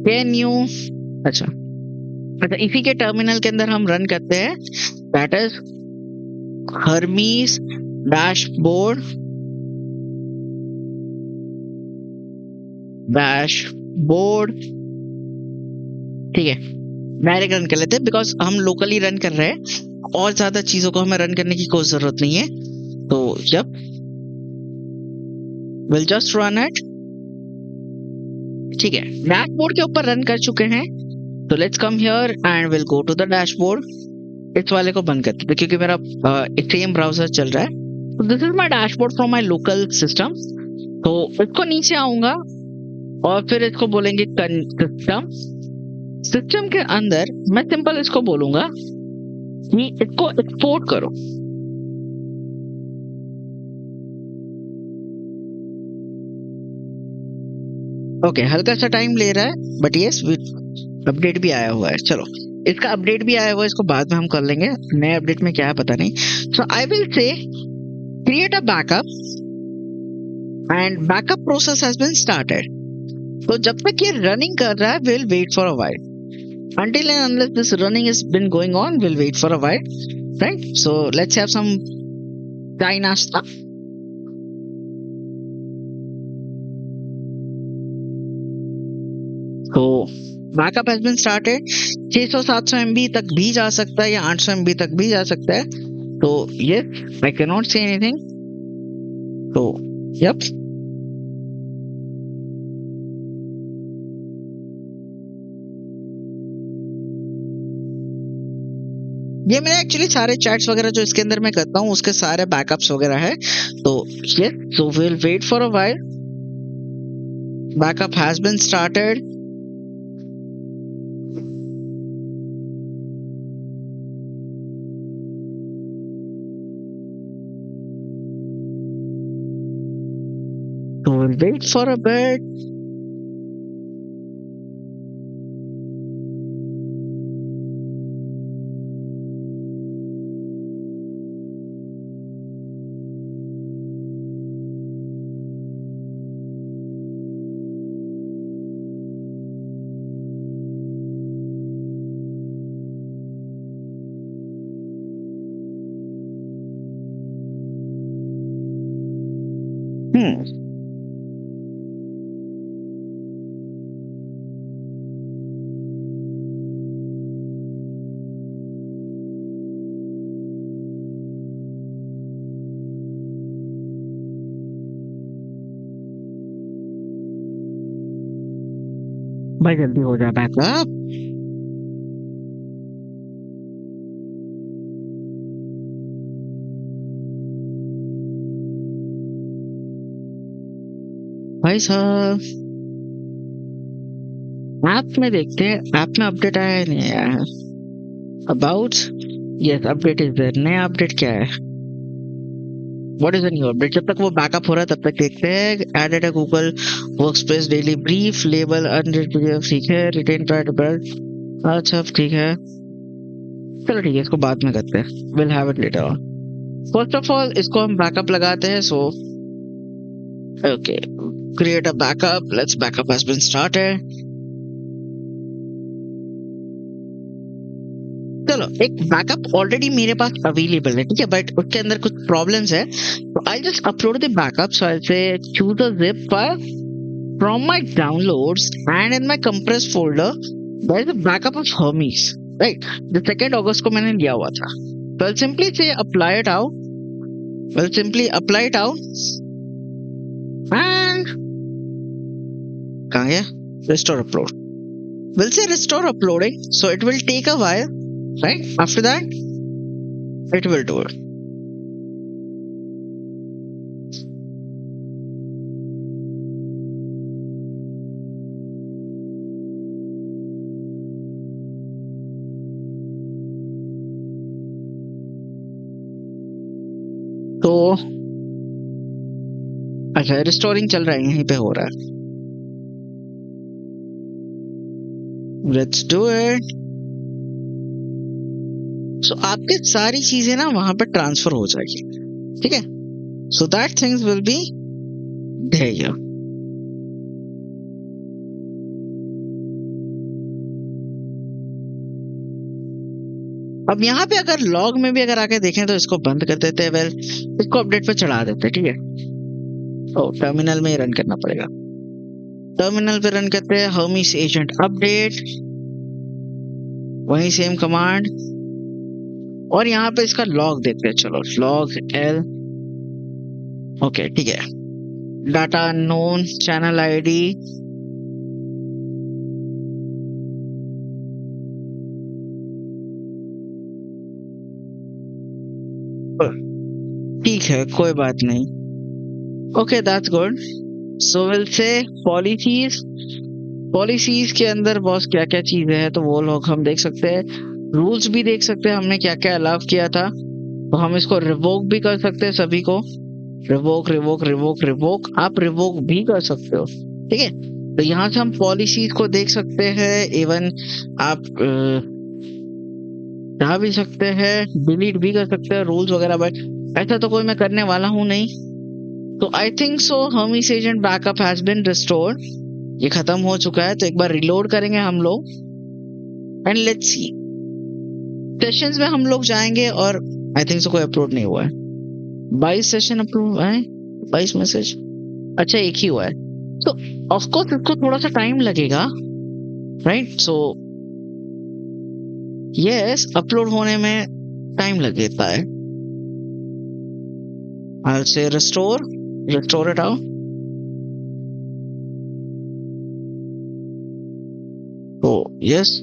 कैन यू, अच्छा अच्छा, इसी के टर्मिनल के अंदर हम रन करते हैं, that is Hermes dashboard dashboard, ठीक है, डायरेक्ट रन कर लेते हैं बिकॉज हम लोकली रन कर रहे हैं और ज्यादा चीजों को हमें रन करने की कोई जरूरत नहीं है। तो जब विल जस्ट रन इट, ठीक है, डैशबोर्ड के ऊपर रन कर चुके हैं। तो let's come here and we'll go to the dashboard. इस वाले को बंद करते थे क्योंकि मेरा सेम ब्राउजर चल रहा है। तो this is my dashboard from my local system. तो इसको नीचे आऊंगा और फिर इसको बोलेंगे सिस्टम। सिस्टम के अंदर मैं सिंपल इसको बोलूंगा कि इसको एक्सपोर्ट करो। ओके हल्का सा टाइम ले रहा है बट यस अपडेट भी आया हुआ है। चलो इसका अपडेट भी आया हुआ है, इसको बाद में हम कर लेंगे, नए अपडेट में क्या है पता नहीं। So I will say create a backup and backup process has been started. तो जब तक ये रनिंग कर रहा है will wait for a while, until and unless this running has been going on we'll wait for a while, right? So let's have some chai nasta. So backup has been started. 600-700 MB तक भी जा सकता है या 800 MB तक भी जा सकता है। तो yes I can not say anything. तो यप ये मेरे एक्चुअली सारे चैट्स वगैरह जो इसके अंदर मैं करता हूँ उसके सारे बैकअप्स वगैरह है। तो yes so will wait for a while, backup has been started. So we'll wait for a bit. Hmm. भाई जल्दी हो जाए बैकअप। भाई साहब ऐप में देखते हैं, ऐप में अपडेट आया है नहीं आया है। About, yes update is there. नया अपडेट क्या है? What is the new update? जब तक वो बैकअप हो रहा है तब तक देखते हैं। एडेड है Google workspace daily brief label unwritten, ठीक है। रिटेन प्राइवेट, अच्छा ठीक है, चलो ठीक है, इसको बाद में करते हैं, we'll have it later on. First of all इसको हम बैकअप लगाते हैं। So okay, create a backup, let's backup has been started. चलो एक बैकअप ऑलरेडी मेरे पास अवेलेबल है, ठीक है, बट उसके अंदर कुछ प्रॉब्लम्स है, तो I just upload the backup. So I say choose a zip file from my downloads and in my compress folder there is a backup of Hermes, right, जो 2 अगस्त को मैंने लिया हुआ था। So I'll simply say apply it out. We'll simply apply it out and कहाँ गया? Restore upload. We'll say restore uploading. So it will take a while, right? After that, it will do it. तो अच्छा restoring चल रहा है, यहीं पे हो रहा है। Let's do it. So आपके सारी चीजें ना वहां पर ट्रांसफर हो जाएगी, ठीक है। So that things will be there. अब यहाँ पे अगर लॉग में भी अगर आके देखें तो इसको बंद कर देते हैं, वेल इसको अपडेट पे चढ़ा देते हैं, ठीक है। तो टर्मिनल में ही रन करना पड़ेगा। टर्मिनल पे रन करते हैं हर्मीस एजेंट अपडेट, वही सेम कमांड, और यहाँ पे इसका लॉग देखते हैं। चलो लॉग एल, ओके ठीक है, डाटा अननोन, चैनल आईडी, ठीक है कोई बात नहीं, okay that's good. So we'll से पॉलिसीज, पॉलिसीज के अंदर बॉस क्या क्या चीजें हैं तो वो लोग हम देख सकते हैं। रूल्स भी देख सकते हैं हमने क्या क्या अलाउ किया था, तो हम इसको रिवोक भी कर सकते हैं। सभी को रिवोक रिवोक रिवोक रिवोक, आप रिवोक भी कर सकते हो, ठीक है। तो यहाँ से हम पॉलिसीज को देख सकते हैं, इवन आप जा भी सकते हैं, डिलीट भी कर सकते हैं रूल्स वगैरह, बट ऐसा तो कोई मैं करने वाला हूँ नहीं। तो I think so Hermes agent backup has been restored, ये खत्म हो चुका है। तो एक बार रिलोड करेंगे हम लोग एंड लेट्स सी, सेशंस में हम लोग जाएंगे और आई थिंक सो कोई अपलोड नहीं हुआ है। 22 सेशन अपलोड है, 22 मैसेज, अच्छा एक ही हुआ है। तो ऑफकोर्स इसको थोड़ा सा टाइम लगेगा, राइट। सो यस अपलोड होने में टाइम लगता है। I'll say restore it out. Oh yes,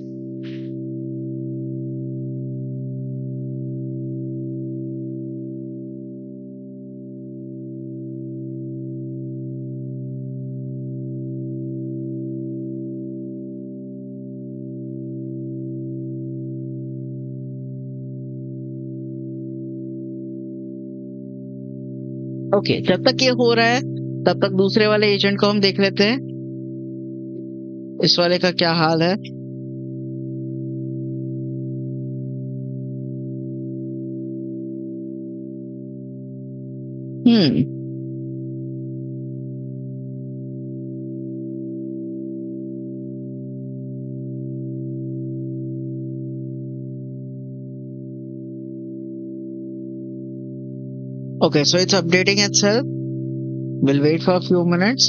okay जब तक ये हो रहा है तब तक दूसरे वाले एजेंट को हम देख लेते हैं, इस वाले का क्या हाल है। Okay, so it's updating itself. We'll wait for a few minutes.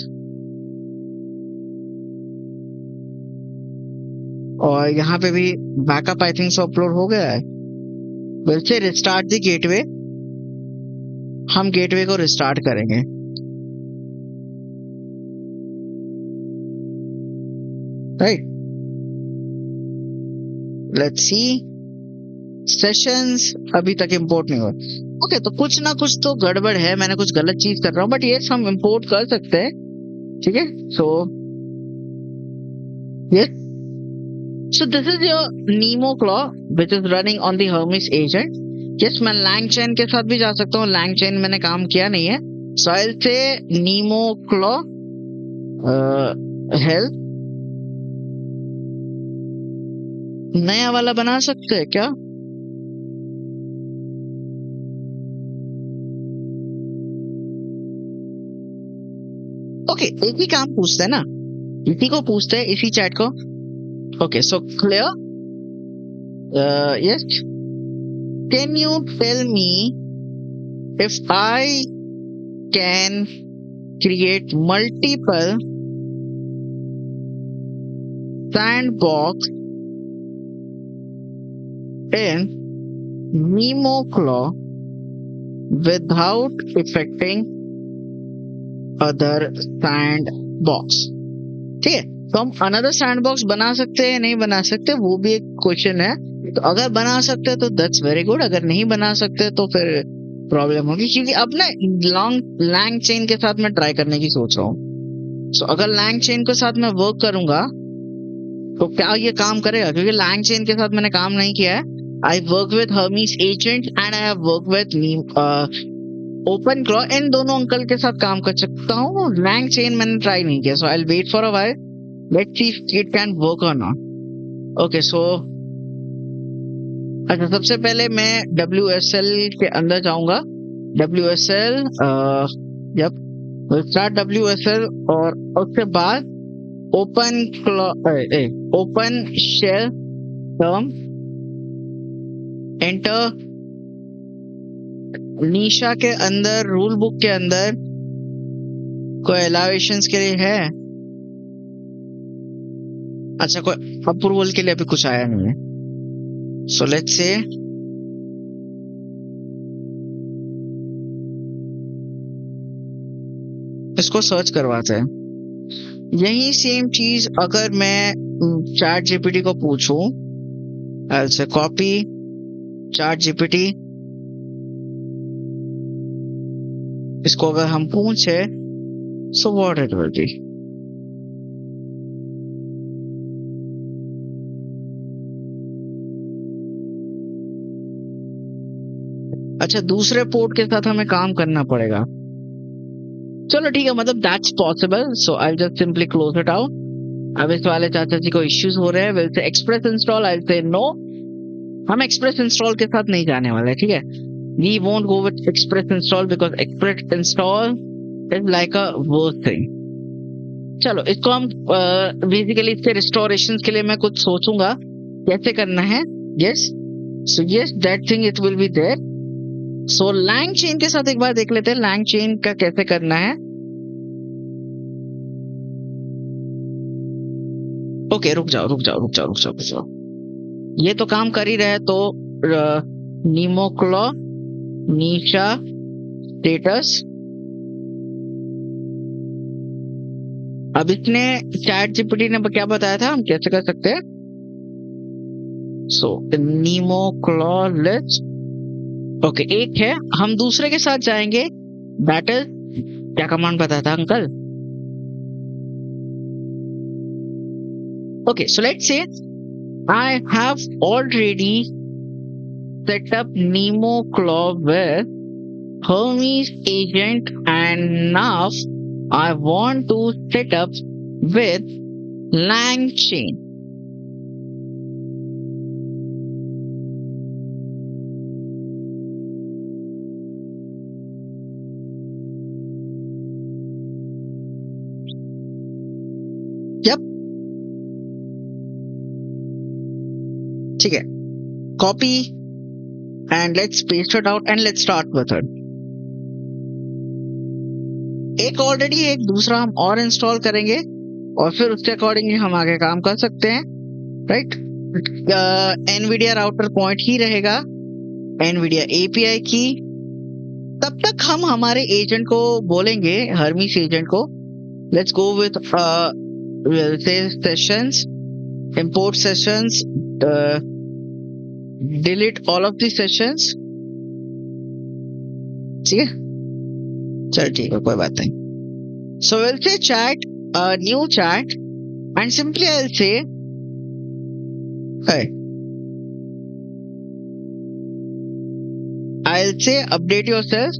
और यहाँ पे भी backup I think so upload हो गया है। We'll say restart the gateway. हम गेटवे को रिस्टार्ट करेंगे, राइट। लेट्स सी, सेशंस अभी तक इंपोर्ट नहीं हुआ। ओके, तो कुछ ना कुछ तो गड़बड़ है, मैंने कुछ गलत चीज कर रहा हूँ, बट ये हम इंपोर्ट कर सकते हैं, ठीक है। So yes, so this is your Nemo claw which is running on the Hermes agent. Yes, मैं LangChain के साथ भी जा सकता हूँ, LangChain मैंने काम किया नहीं है। So I'll say Nemo claw help, नया वाला बना सकते हैं क्या? ओके, एक ही काम पूछते हैं ना, इसी को पूछते हैं, इसी चैट को। Okay, so clear, yes, can you tell me if I can create multiple sandbox in Nemo Claw without affecting other sandbox? ठीक है, तो हम अनदर सैंडबॉक्स बना सकते हैं, नहीं बना सकते, वो भी एक क्वेश्चन है। तो अगर बना सकते हैं तो दैट्स वेरी गुड, अगर नहीं बना सकते तो फिर प्रॉब्लम होगी, क्योंकि अब ना LangChain के साथ मैं ट्राई करने की सोच रहा हूँ। सो अगर LangChain के साथ मैं वर्क करूंगा तो क्या ये काम करेगा? क्योंकि LangChain के साथ मैंने काम नहीं किया है। I work with Hermes agent and I have work with OpenClaw, इन दोनों अंकल के साथ काम कर सकता हूँ। LangChain मैंने ट्राई नहीं किया, so I will wait for a while, let's see if it can work और नॉट। ओके, सो अच्छा, सबसे पहले मैं WSL के अंदर जाऊंगा। WSL, यप, स्टार्ट WSL, और उसके बाद ओपन शेल टर्म, एंटर। निशा के अंदर, रूल बुक के अंदर कोई एलावेशंस के लिए है? अच्छा, कोई अप्रूवल के लिए अभी कुछ आया नहीं है। So let's say इसको सर्च करवाते हैं। यही सेम चीज अगर मैं ChatGPT को पूछूं, I'll say copy ChatGPT, इसको अगर हम पूछे, so what it will be? अच्छा, दूसरे पोर्ट के साथ हमें काम करना पड़ेगा। चलो ठीक है, मतलब that's possible, so I will just simply close it out. अब इस वाले चाचा जी को इश्यूज हो रहे हैं, we'll say express install, I will say no, हम एक्सप्रेस इंस्टॉल के साथ नहीं जाने वाले, ठीक है। We won't go with express install because express install is like a worst thing. चलो, इसको हम बेसिकली इसके रिस्टोरेशन के लिए मैं कुछ सोचूंगा कैसे करना है। Yes, so yes, that thing it will be there. So LangChain के साथ एक बार देख लेते हैं LangChain का कैसे करना है। ओके, रुक जाओ, ये तो काम कर ही रहे, तो Nemo Claw, निशा, स्टेटस। अब इसने ChatGPT ने क्या बताया था, हम कैसे कर सकते हैं। सो Nemo Claw लेट्स, ओके, एक है, हम दूसरे के साथ जाएंगे, दैट इज, क्या कमांड बताया था अंकल? ओके, सो लेट्स से I have already set up Nemo Claw with Hermes agent and now I want to set up with LangChain. ठीक है, copy and let's paste it out and let's start with it. एक already, एक दूसरा हम और install करेंगे और फिर उसके अकॉर्डिंगली हम आगे काम कर सकते हैं, राइट। NVIDIA राउटर पॉइंट ही रहेगा, NVIDIA API की। तब तक हम हमारे एजेंट को बोलेंगे, Hermes एजेंट को, let's go with sessions, import sessions, delete all of the sessions. ठीक है, चल ठीक है, कोई बात नहीं। सो विल से chat, new chat, and simply I will से I'll say update yourself.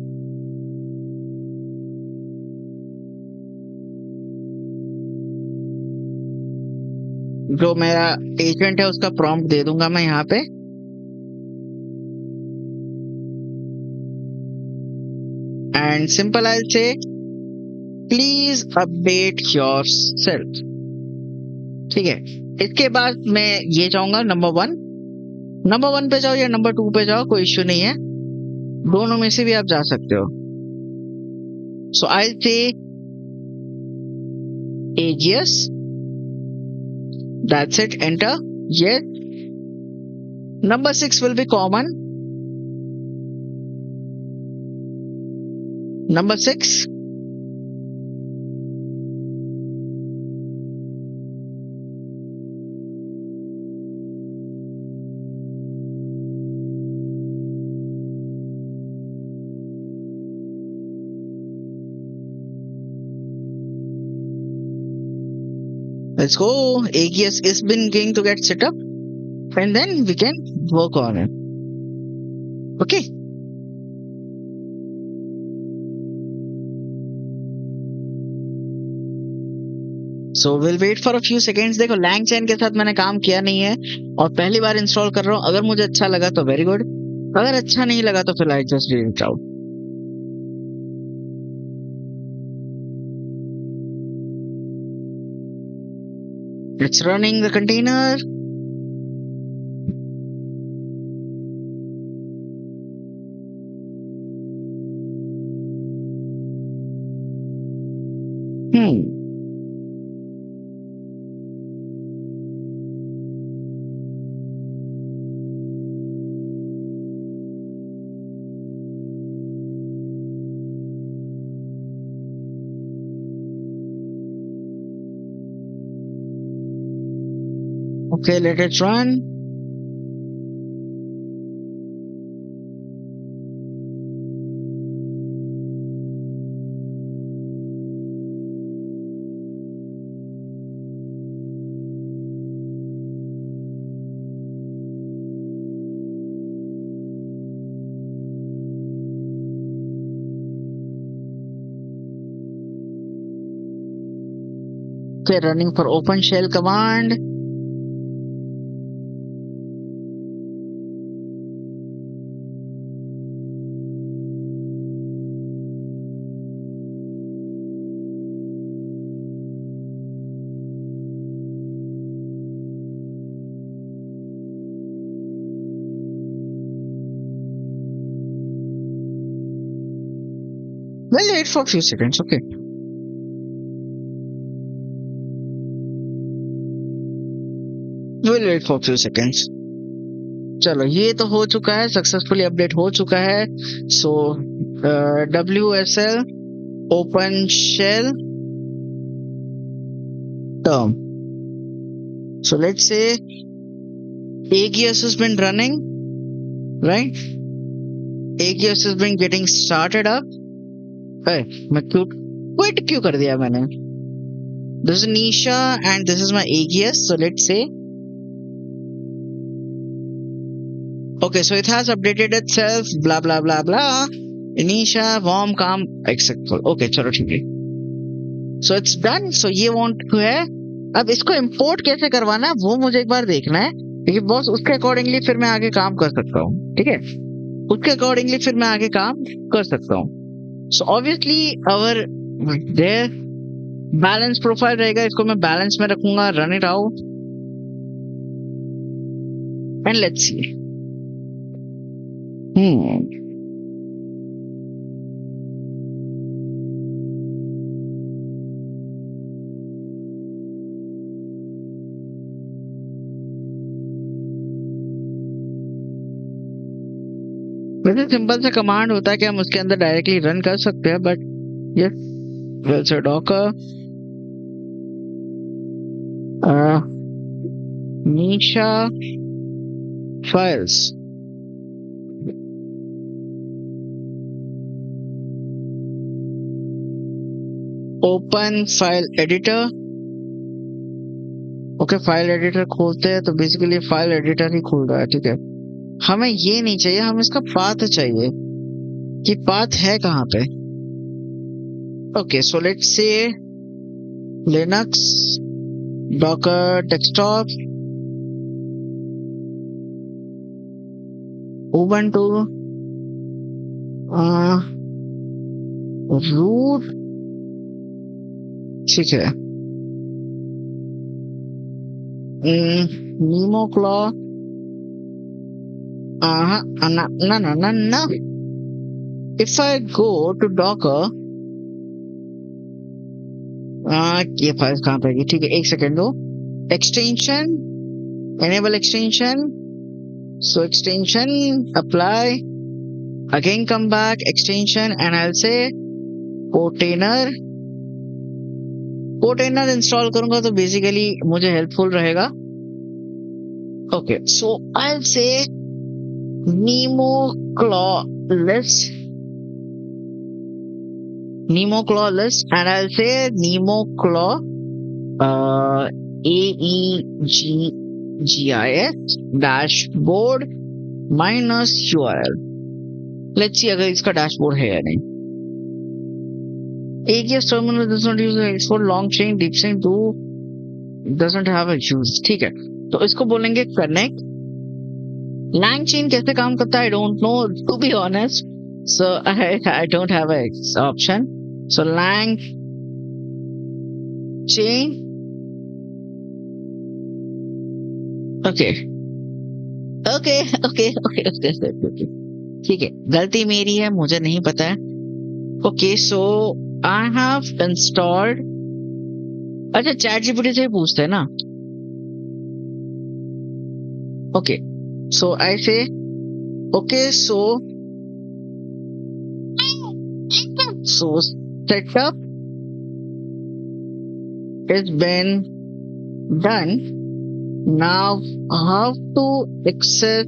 जो मेरा एजेंट है उसका प्रॉम्प्ट दे दूंगा मैं यहाँ पे। एंड सिंपल आई से प्लीज अपडेट योरसेल्फ। ठीक है, इसके बाद मैं ये चाहूंगा नंबर वन पे जाओ या नंबर 2 पे जाओ, कोई इश्यू नहीं है, दोनों में से भी आप जा सकते हो। सो आई से AGS, that's it, enter, yes. Number 6 will be common. Number 6, let's go. AGS is been going to get set up, and then we can work on it. Okay. So we'll wait for a few seconds. देखो LangChain के साथ मैंने काम किया नहीं है और पहली बार इंस्टॉल कर रहा हूँ। अगर मुझे अच्छा लगा तो वेरी गुड, अगर अच्छा नहीं लगा तो फिर I just delete out. It's running the container. Okay, let it run. Okay, running for OpenShell command. We'll wait for a few seconds, okay. We'll wait for a few seconds. चलो ये तो हो चुका है, सक्सेसफुली अपडेट हो चुका है। सो WSL OpenShell term. So let's say AGS has been running, right? AGS has been getting started up. मैं quit क्यों कर दिया मैंने? This is Nisha and this is my AGS. So let's say, okay, so it has updated itself, blah blah blah blah. Nisha, warm, calm, acceptable. Okay, चलो ठीक है. So it's done. So ये want to है. अब इसको import कैसे करवाना है वो मुझे एक बार देखना है, क्योंकि बॉस उसके अकॉर्डिंगली फिर मैं आगे काम कर सकता हूँ। ठीक है, उसके अकॉर्डिंगली फिर मैं आगे काम कर सकता हूँ। So obviously our there balance profile रहेगा, इसको मैं balance में रखूंगा, run it out and let's see. वैसे सिंपल सा कमांड होता है कि हम उसके अंदर डायरेक्टली रन कर सकते हैं, बट यस, वेल से Docker Nisha files. Open file editor. Okay, file editor खोलते हैं तो बेसिकली फाइल एडिटर ही खुल रहा है, ठीक है। हमें ये नहीं चाहिए, हमें इसका पाथ चाहिए कि पाथ है कहाँ पे। Okay, so let's say Linux Docker Desktop Ubuntu root, ठीक है। Nemoclaw. No. If I go to Docker, ये फाइल कहाँ पे है? ठीक है, एक सेकेंड दो। Extension, enable extension. So extension, apply. Again come back, extension, and I'll say container. container install करूंगा तो बेसिकली मुझे हेल्पफुल रहेगा। Okay, so I'll say Nemoclaw list and I'll say Nemoclaw AEGGIS dashboard minus URL। Let's see अगर इसका dashboard है या नहीं। AEGS terminal does not use export long chain deep chain do doesn't have a use, ठीक है। तो इसको बोलेंगे connect। lang chain कैसे काम करता है I don't know to be honest, so I don't have a option, so lang chain, okay, ठीक है। गलती मेरी है, मुझे नहीं पता है। Okay, so I have installed, अच्छा ChatGPT से ही पूछते हैं ना। Okay, so I say okay, so setup has been done. Now how to access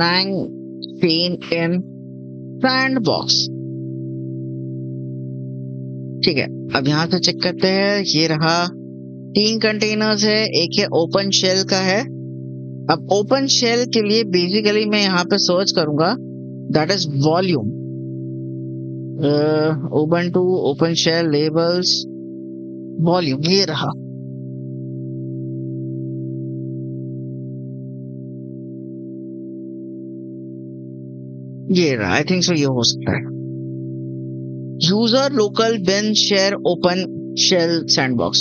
lang chain in sandbox, ठीक है। अब यहाँ से चेक करते हैं, ये रहा 3 कंटेनर्स है, एक है ओपन शेल का है। अब ओपन शेल के लिए बेसिकली मैं यहाँ पे सर्च करूंगा, that is volume, Ubuntu open shell labels volume, ये रहा। आई थिंक सो, ये हो सकता है। User local bin share open shell sandbox,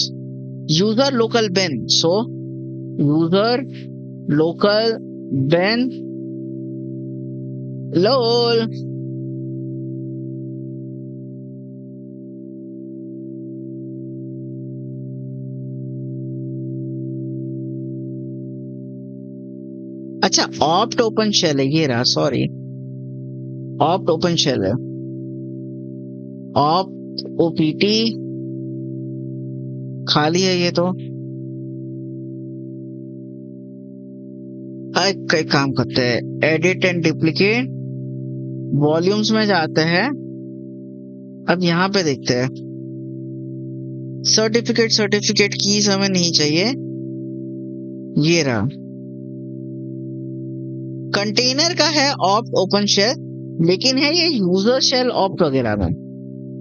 user local bin, so user local bin lol, अच्छा ऑप्ट ओपन शेल है, ये रहा, सॉरी ऑप्ट ओपन शेल है, ऑप्ट ओपीटी खाली है ये तो। कई काम करते हैं, एडिट एंड डुप्लीकेट, वॉल्यूम्स में जाते हैं। अब यहाँ पे देखते हैं, सर्टिफिकेट कीज हमें नहीं चाहिए, ये रहा। कंटेनर का है ऑप्ट ओपन शेल, लेकिन है ये यूजर शेल ऑप्ट वगैरह में।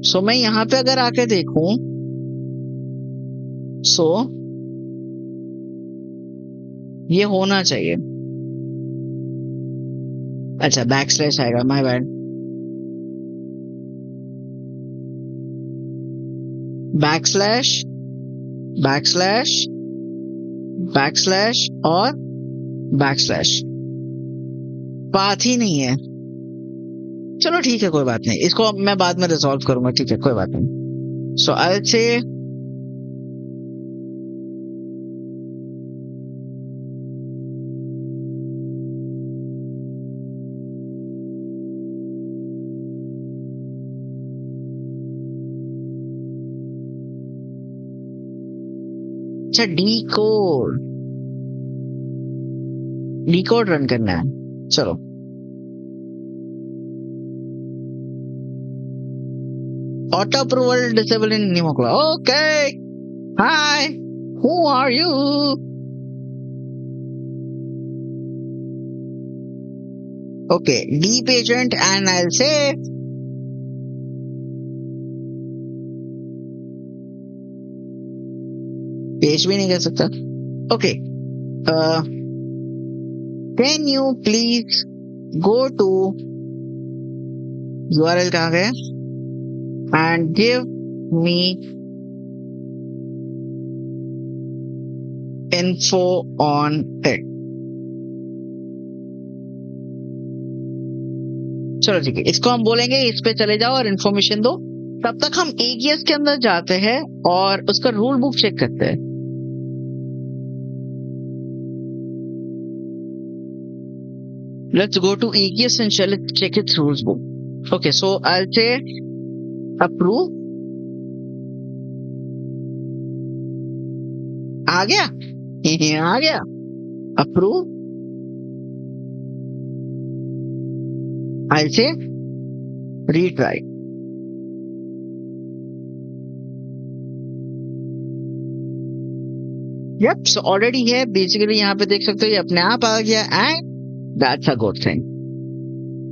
सो मैं यहाँ पे अगर आके देखूं, सो ये होना चाहिए। अच्छा बैकस्लैश आएगा, माय बैड। बैकस्लैश और बैकस्लैश, पाथ ही नहीं है। चलो ठीक है, कोई बात नहीं, इसको मैं बाद में रिजॉल्व करूंगा, ठीक है, कोई बात नहीं। सो आई विल से अच्छा डी कोड, डिकोड रन करना है। चलो auto approval disable in NemoClaw. Okay hi who are you? Okay deep agent and I will say पेश भी नहीं कर सकता। Okay can you please go to URL कहाँ गए and give me info on it। चलो ठीक है, इसको हम बोलेंगे इस पे चले जाओ और इन्फॉर्मेशन दो। तब तक हम AGS के अंदर जाते हैं और उसका रूल बुक चेक करते हैं। Let's go to AGS and shall check its rules book. Okay, so I'll say approve। आ गया आ गया approve. I'll say retry। Yup so already है बेसिकली, यहाँ पे देख सकते हो ये अपने आप आ गया and that's a good thing.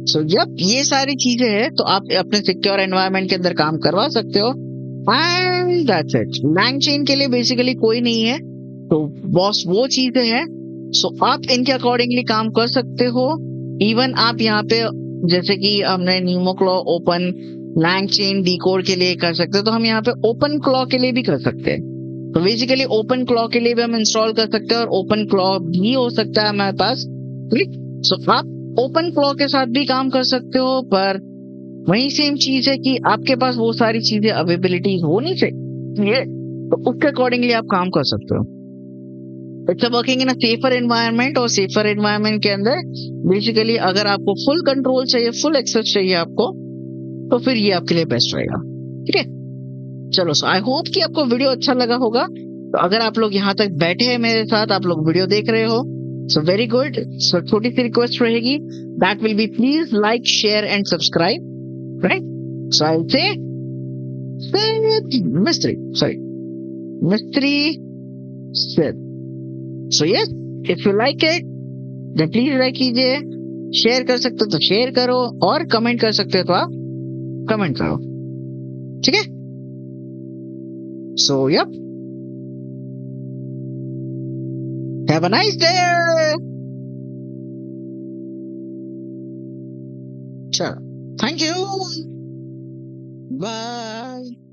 So जब ये सारी चीजें हैं तो आप अपने सिक्योर एनवायरनमेंट के अंदर काम करवा सकते हो एंड दैट्स इट। LangChain के लिए बेसिकली कोई नहीं है, तो बॉस वो चीजें हैं। सो आप इनके अकॉर्डिंगली काम कर सकते हो। इवन आप यहाँ पे जैसे कि हमने नीमोक्लॉ ओपन LangChain डिकोड के लिए कर सकते हो, तो हम यहाँ पे ओपन क्लॉ के लिए भी कर सकते हैं। तो बेसिकली ओपन क्लॉ के लिए भी हम इंस्टॉल कर सकते हैं और ओपन क्लॉ भी हो सकता है हमारे पास। सो आप ओपन क्लॉ के साथ भी काम कर सकते हो, पर वही सेम चीज है कि आपके पास वो सारी चीजें अवेलेबिलिटी होनी चाहिए, तो उसके अकॉर्डिंगली आप काम कर सकते हो। It's working in a safer environment, और सेफर एनवायरनमेंट के अंदर बेसिकली अगर आपको फुल कंट्रोल चाहिए, फुल एक्सेस चाहिए आपको, तो फिर ये आपके लिए बेस्ट रहेगा। ठीक है, चलो सो आई होप कि आपको वीडियो अच्छा लगा होगा। तो अगर आप लोग यहाँ तक बैठे हैं मेरे साथ, आप लोग वीडियो देख रहे हो, सो वेरी गुड। सो छोटी सी रिक्वेस्ट रहेगी, that will be please like share and subscribe, right? So I will say Mistry Sid। So yes, if you like it then please like कीजिए, शेयर कर सकते हो तो शेयर करो, और कमेंट कर सकते हो तो आप कमेंट करो। ठीक है, so yup, have a nice day. चलो, थैंक यू, बाय।